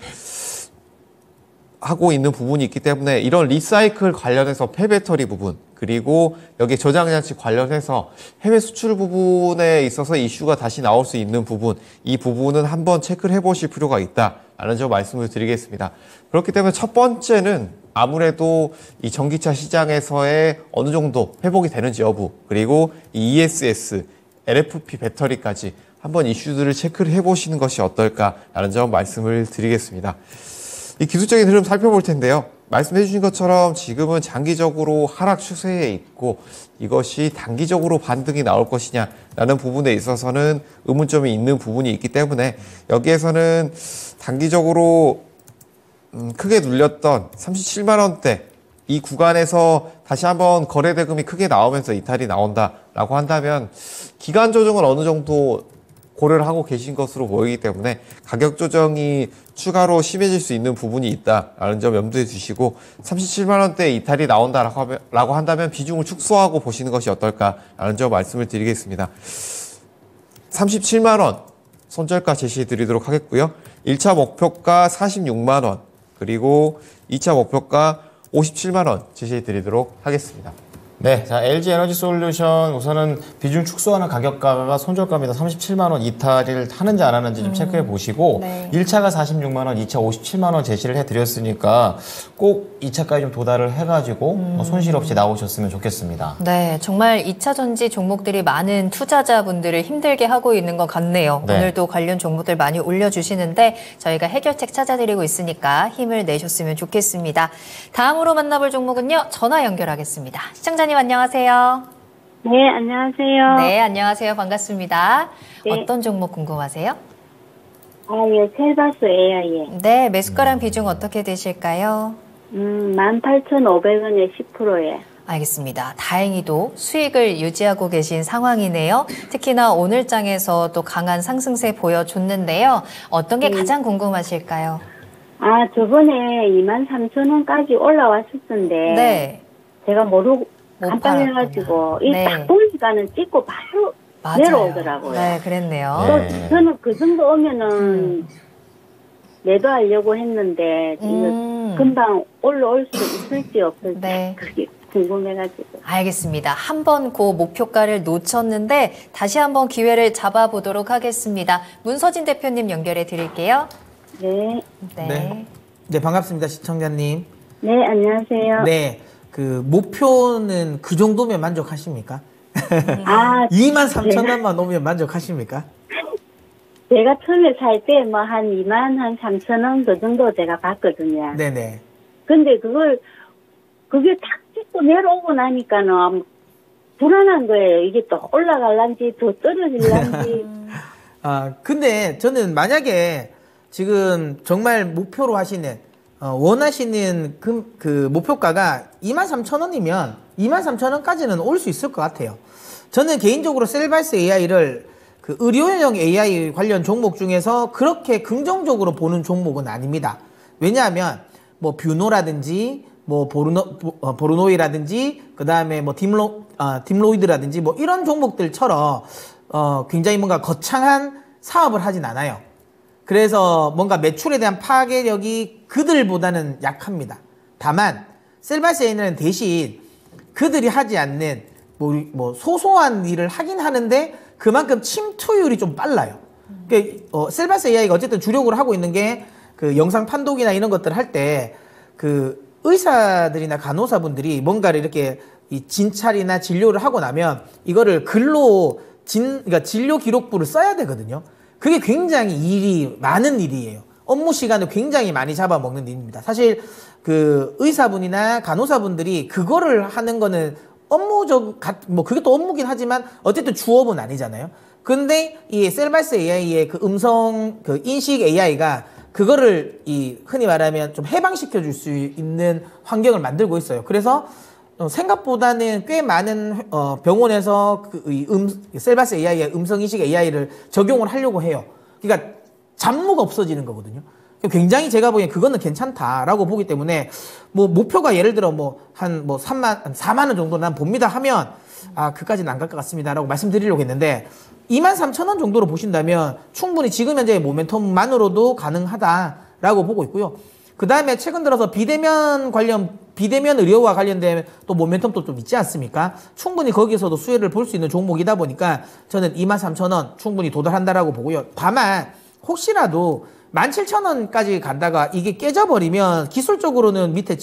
하고 있는 부분이 있기 때문에 이런 리사이클 관련해서 폐배터리 부분 그리고 여기 저장장치 관련해서 해외 수출 부분에 있어서 이슈가 다시 나올 수 있는 부분 이 부분은 한번 체크를 해보실 필요가 있다라는 점 말씀을 드리겠습니다. 그렇기 때문에 첫 번째는 아무래도 이 전기차 시장에서의 어느 정도 회복이 되는지 여부 그리고 이 ESS, LFP 배터리까지 한번 이슈들을 체크를 해보시는 것이 어떨까라는 점 말씀을 드리겠습니다. 이 기술적인 흐름 살펴볼 텐데요. 말씀해 주신 것처럼 지금은 장기적으로 하락 추세에 있고 이것이 단기적으로 반등이 나올 것이냐라는 부분에 있어서는 의문점이 있는 부분이 있기 때문에 여기에서는 단기적으로 크게 눌렸던 37만 원대 이 구간에서 다시 한번 거래 대금이 크게 나오면서 이탈이 나온다라고 한다면 기간 조정을 어느 정도 고려를 하고 계신 것으로 보이기 때문에 가격 조정이 추가로 심해질 수 있는 부분이 있다라는 점 염두에 두시고 37만 원대 이탈이 나온다라고 한다면 비중을 축소하고 보시는 것이 어떨까라는 점 말씀을 드리겠습니다. 37만 원 손절가 제시해 드리도록 하겠고요. 1차 목표가 46만 원 그리고 2차 목표가 57만 원 제시해 드리도록 하겠습니다. 네, 자, LG 에너지 솔루션 우선은 비중 축소하는 가격가가 손절가입니다. 37만 원 이탈을 하는지 안 하는지 좀 체크해 보시고 네. 1차가 46만 원, 2차 57만 원 제시를 해드렸으니까 꼭 2차까지 좀 도달을 해가지고 손실 없이 나오셨으면 좋겠습니다. 네, 정말 2차 전지 종목들이 많은 투자자분들을 힘들게 하고 있는 것 같네요. 네. 오늘도 관련 종목들 많이 올려주시는데 저희가 해결책 찾아드리고 있으니까 힘을 내셨으면 좋겠습니다. 다음으로 만나볼 종목은요. 전화 연결하겠습니다. 시청자님 안녕하세요. 네, 안녕하세요. 네, 안녕하세요. 반갑습니다. 네. 어떤 종목 궁금하세요? 예, 셀바스 AI. 네, 매수가랑 비중 어떻게 되실까요? 18,500원에 10%에. 알겠습니다. 다행히도 수익을 유지하고 계신 상황이네요. 특히나 오늘 장에서 또 강한 상승세 보여줬는데요. 어떤 게 가장 궁금하실까요? 저번에 23,000원까지 올라왔었던데. 네. 제가 모르고 못 깜빡해가지고, 이 네. 딱 보니까는 찍고 바로 맞아요. 내려오더라고요. 네, 그랬네요. 또 저는 그 정도 오면은 매도하려고 했는데, 이거 금방 올라올 수 있을지 없을지. 네. 그게 궁금해가지고. 알겠습니다. 한번 그 목표가를 놓쳤는데 다시 한번 기회를 잡아보도록 하겠습니다. 문서진 대표님 연결해 드릴게요. 네. 네. 네, 반갑습니다, 시청자님. 네, 안녕하세요. 네, 그 목표는 그 정도면 만족하십니까? 23,000원만 오면 만족하십니까? 제가 처음에 살 때 뭐 한 23,000원 그 정도 제가 봤거든요. 네네. 근데 그게 탁 찍고 내려오고 나니까는 불안한 거예요. 이게 또 올라갈란지 더 떨어질란지. 근데 저는 만약에 지금 정말 목표로 하시는, 원하시는 그 목표가가 23,000원이면 23,000원까지는 올 수 있을 것 같아요. 저는 개인적으로 셀바스 AI를 그 의료용 AI 관련 종목 중에서 그렇게 긍정적으로 보는 종목은 아닙니다. 왜냐하면 뭐 뷰노라든지 뭐 보르노이라든지 그 다음에 뭐 딥로이드라든지 뭐 이런 종목들처럼 굉장히 뭔가 거창한 사업을 하진 않아요. 그래서 뭔가 매출에 대한 파괴력이 그들보다는 약합니다. 다만 셀바스 AI는 대신 그들이 하지 않는 뭐 소소한 일을 하긴 하는데 그만큼 침투율이 좀 빨라요. 그러니까 셀바스 AI가 어쨌든 주력으로 하고 있는 게 그 영상 판독이나 이런 것들을 할 때 그 의사들이나 간호사분들이 뭔가를 이렇게 이 진찰이나 진료를 하고 나면 이거를 글로 그러니까 진료 기록부를 써야 되거든요. 그게 굉장히 많은 일이에요. 업무 시간을 굉장히 많이 잡아먹는 일입니다. 사실 그 의사분이나 간호사분들이 그거를 하는 거는 뭐 그게 또 업무긴 하지만 어쨌든 주업은 아니잖아요. 근데 이 셀바스 AI의 그 음성 그 인식 AI가 그거를 흔히 말하면 좀 해방시켜 줄 수 있는 환경을 만들고 있어요. 그래서 생각보다는 꽤 많은 병원에서 셀바스 AI의 음성 인식 AI를 적용을 하려고 해요. 그러니까 잡무가 없어지는 거거든요. 굉장히 제가 보기엔 그거는 괜찮다라고 보기 때문에 뭐 목표가 예를 들어 한 4만 원 정도 난 봅니다 하면 그까지는 안 갈 것 같습니다라고 말씀드리려고 했는데 23,000원 정도로 보신다면 충분히 지금 현재의 모멘텀만으로도 가능하다라고 보고 있고요. 그 다음에 최근 들어서 비대면 의료와 관련된 또 모멘텀도 좀 있지 않습니까? 충분히 거기에서도 수혜를 볼 수 있는 종목이다 보니까 저는 23,000원 충분히 도달한다라고 보고요. 다만 혹시라도 17,000원까지 간다가 이게 깨져버리면 기술적으로는 밑에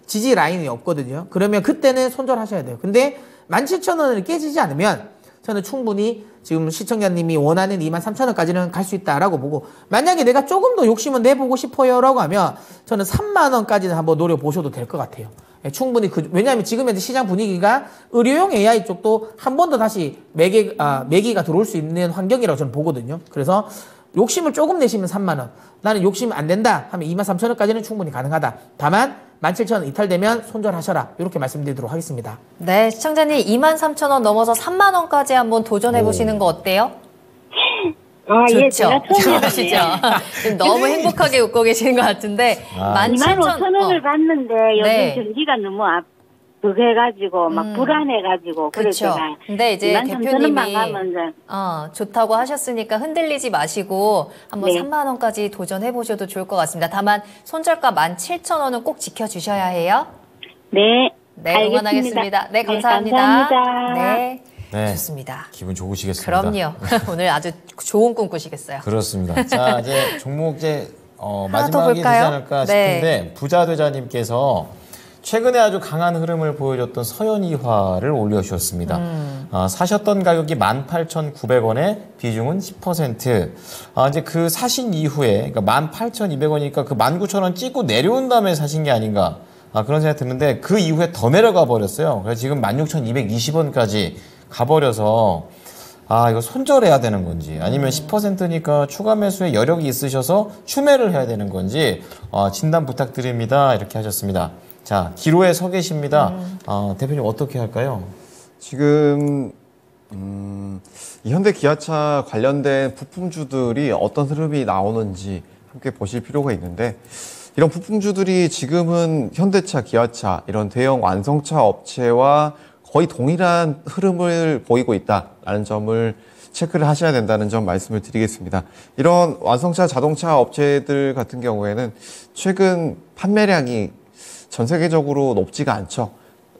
지지 라인이 없거든요. 그러면 그때는 손절하셔야 돼요. 근데 17,000원을 깨지지 않으면 저는 충분히 지금 시청자님이 원하는 23,000원까지는 갈 수 있다라고 보고, 만약에 내가 조금 더 욕심을 내보고 싶어요 라고 하면 저는 3만원까지는 한번 노려보셔도 될 것 같아요. 충분히 왜냐하면 지금 현재 시장 분위기가 의료용 AI 쪽도 한 번 더 다시 매기가 들어올 수 있는 환경이라고 저는 보거든요. 그래서 욕심을 조금 내시면 3만원, 나는 욕심 안 된다 하면 23,000원까지는 충분히 가능하다. 다만 17,000원 이탈되면 손절하셔라. 이렇게 말씀드리도록 하겠습니다. 네, 시청자님 23,000원 넘어서 3만 원까지 한번 도전해 보시는 거 어때요? 좋죠. 예, 제가 처음 좋아하시죠? 지금 너무 행복하게 웃고 계시는 것 같은데 25,000원을 받는데 요즘 네. 경기가 너무 해가지고 막 불안해가지고 그렇죠. 근데 이제 대표님이 가면 좋다고 하셨으니까 흔들리지 마시고 한번 네. 3만 원까지 도전해 보셔도 좋을 것 같습니다. 다만 손절가 17,000원은 꼭 지켜주셔야 해요. 네. 네, 알겠습니다. 응원하겠습니다. 네, 네, 감사합니다. 감사합니다. 네. 네. 좋습니다. 기분 좋으시겠습니다. 그럼요. 오늘 아주 좋은 꿈 꾸시겠어요. 그렇습니다. 자, 이제 종목 이제 하나 더 마지막이 되지 볼까요? 않을까 네. 싶은데 부자되자님께서 최근에 아주 강한 흐름을 보여줬던 서현이화를 올려주셨습니다. 사셨던 가격이 18,900원에 비중은 10%. 이제 그 사신 이후에, 그러니까 18,200원이니까 그 19,000원 찍고 내려온 다음에 사신 게 아닌가. 그런 생각이 드는데 그 이후에 더 내려가 버렸어요. 그래서 지금 16,220원까지 가버려서 이거 손절해야 되는 건지 아니면 10%니까 추가 매수에 여력이 있으셔서 추매를 해야 되는 건지 진단 부탁드립니다. 이렇게 하셨습니다. 자, 기로에 서 계십니다. 대표님 어떻게 할까요? 지금 이 현대 기아차 관련된 부품주들이 어떤 흐름이 나오는지 함께 보실 필요가 있는데 이런 부품주들이 지금은 현대차, 기아차 이런 대형 완성차 업체와 거의 동일한 흐름을 보이고 있다라는 점을 체크를 하셔야 된다는 점 말씀을 드리겠습니다. 이런 완성차 자동차 업체들 같은 경우에는 최근 판매량이 전 세계적으로 높지가 않죠.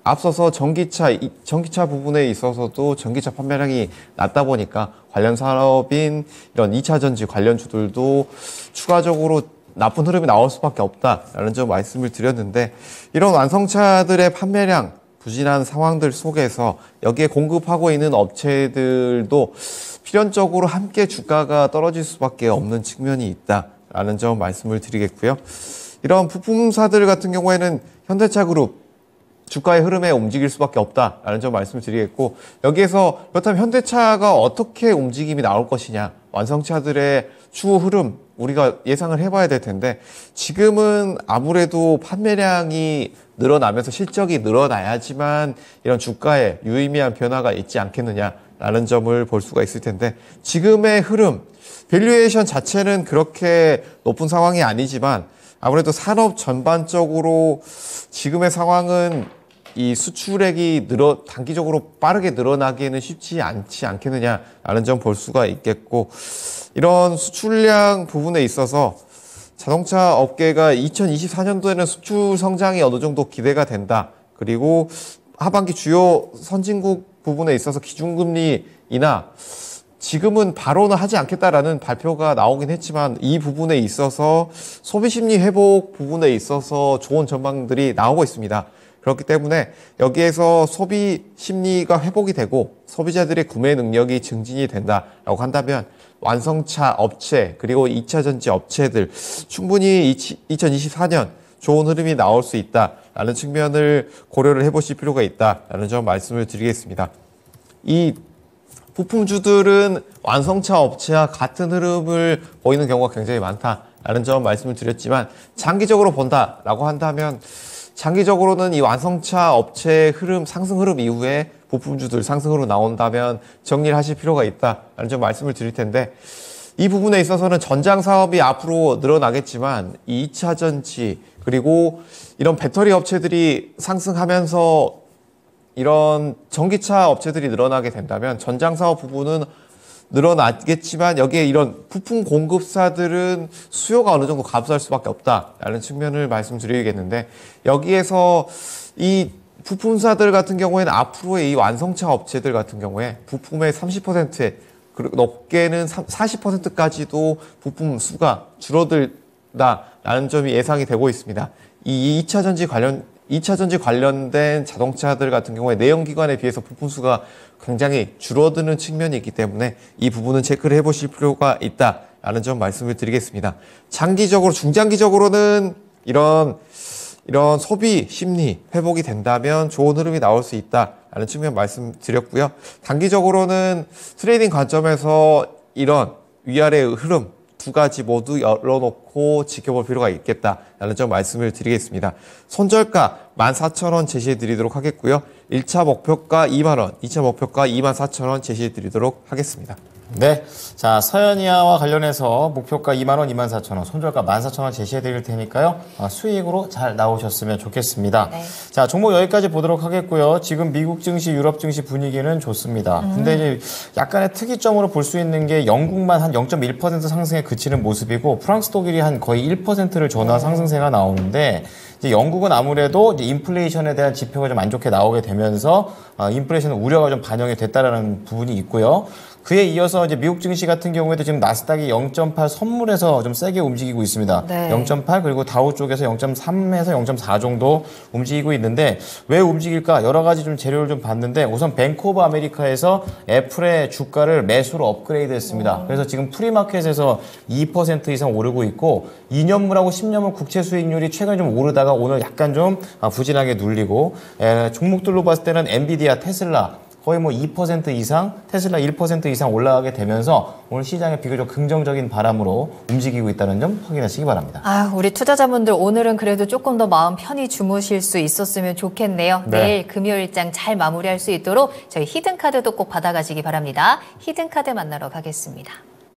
앞서서 전기차 부분에 있어서도 전기차 판매량이 낮다 보니까 관련 산업인 이런 2차 전지 관련주들도 추가적으로 나쁜 흐름이 나올 수밖에 없다라는 점 말씀을 드렸는데 이런 완성차들의 판매량 부진한 상황들 속에서 여기에 공급하고 있는 업체들도 필연적으로 함께 주가가 떨어질 수밖에 없는 측면이 있다라는 점 말씀을 드리겠고요. 이런 부품사들 같은 경우에는 현대차 그룹 주가의 흐름에 움직일 수밖에 없다라는 점 말씀을 드리겠고 여기에서 그렇다면 현대차가 어떻게 움직임이 나올 것이냐 완성차들의 추후 흐름 우리가 예상을 해봐야 될 텐데 지금은 아무래도 판매량이 늘어나면서 실적이 늘어나야지만 이런 주가에 유의미한 변화가 있지 않겠느냐라는 점을 볼 수가 있을 텐데 지금의 흐름 밸류에이션 자체는 그렇게 높은 상황이 아니지만 아무래도 산업 전반적으로 지금의 상황은 이 수출액이 단기적으로 빠르게 늘어나기에는 쉽지 않겠느냐라는 점 볼 수가 있겠고 이런 수출량 부분에 있어서 자동차 업계가 2024년도에는 수출 성장이 어느 정도 기대가 된다. 그리고 하반기 주요 선진국 부분에 있어서 기준금리 인하 지금은 바로는 하지 않겠다라는 발표가 나오긴 했지만 이 부분에 있어서 소비심리 회복 부분에 있어서 좋은 전망들이 나오고 있습니다. 그렇기 때문에 여기에서 소비 심리가 회복이 되고 소비자들의 구매 능력이 증진이 된다라고 한다면 완성차 업체 그리고 2차 전지 업체들 충분히 2024년 좋은 흐름이 나올 수 있다라는 측면을 고려를 해보실 필요가 있다라는 점 말씀을 드리겠습니다. 이 부품주들은 완성차 업체와 같은 흐름을 보이는 경우가 굉장히 많다라는 점 말씀을 드렸지만 장기적으로 본다라고 한다면 장기적으로는 이 완성차 업체의 흐름, 상승 흐름 이후에 부품주들 상승 흐름 나온다면 정리를 하실 필요가 있다라는 점 말씀을 드릴 텐데 이 부분에 있어서는 전장 사업이 앞으로 늘어나겠지만 2차 전지 그리고 이런 배터리 업체들이 상승하면서 이런 전기차 업체들이 늘어나게 된다면 전장 사업 부분은 늘어나겠지만 여기에 이런 부품 공급사들은 수요가 어느 정도 감소할 수밖에 없다라는 측면을 말씀드리겠는데 여기에서 이 부품사들 같은 경우에는 앞으로의 이 완성차 업체들 같은 경우에 부품의 30%에 그리고 높게는 40%까지도 부품 수가 줄어들다라는 점이 예상이 되고 있습니다. 이 2차 전지 관련된 자동차들 같은 경우에 내연기관에 비해서 부품 수가 굉장히 줄어드는 측면이 있기 때문에 이 부분은 체크를 해보실 필요가 있다라는 점 말씀을 드리겠습니다. 장기적으로, 중장기적으로는 이런 소비 심리 회복이 된다면 좋은 흐름이 나올 수 있다라는 측면 말씀드렸고요. 단기적으로는 트레이딩 관점에서 이런 위아래의 흐름 두 가지 모두 열어놓고 지켜볼 필요가 있겠다라는 점 말씀을 드리겠습니다. 손절가 14,000원 제시해 드리도록 하겠고요. 1차 목표가 2만 원, 2차 목표가 24,000원 제시해 드리도록 하겠습니다. 네. 자, 서현이와 관련해서 목표가 2만 원, 2만 4천 원, 손절가 14,000원 제시해 드릴 테니까요. 수익으로 잘 나오셨으면 좋겠습니다. 네. 자, 종목 여기까지 보도록 하겠고요. 지금 미국 증시, 유럽 증시 분위기는 좋습니다. 근데 이제 약간의 특이점으로 볼 수 있는 게 영국만 한 0.1% 상승에 그치는 모습이고 프랑스, 독일이 한 거의 1%를 전후한 상승세가 나오는데 이제 영국은 아무래도 이제 인플레이션에 대한 지표가 좀 안 좋게 나오게 되면서 인플레이션 우려가 좀 반영이 됐다라는 부분이 있고요. 그에 이어서 이제 미국 증시 같은 경우에도 지금 나스닥이 0.8 선물에서 좀 세게 움직이고 있습니다. 네. 0.8 그리고 다우 쪽에서 0.3에서 0.4 정도 움직이고 있는데 왜 움직일까? 여러 가지 좀 재료를 좀 봤는데 우선 뱅크 오브 아메리카에서 애플의 주가를 매수로 업그레이드했습니다. 그래서 지금 프리마켓에서 2% 이상 오르고 있고 2년물하고 10년물 국채 수익률이 최근에 좀 오르다가 오늘 약간 좀 부진하게 눌리고 종목들로 봤을 때는 엔비디아, 테슬라 거의 뭐 2% 이상, 테슬라 1% 이상 올라가게 되면서 오늘 시장에 비교적 긍정적인 바람으로 움직이고 있다는 점 확인하시기 바랍니다. 우리 투자자분들 오늘은 그래도 조금 더 마음 편히 주무실 수 있었으면 좋겠네요. 네. 내일 금요일장 잘 마무리할 수 있도록 저희 히든카드도 꼭 받아가시기 바랍니다. 히든카드 만나러 가겠습니다.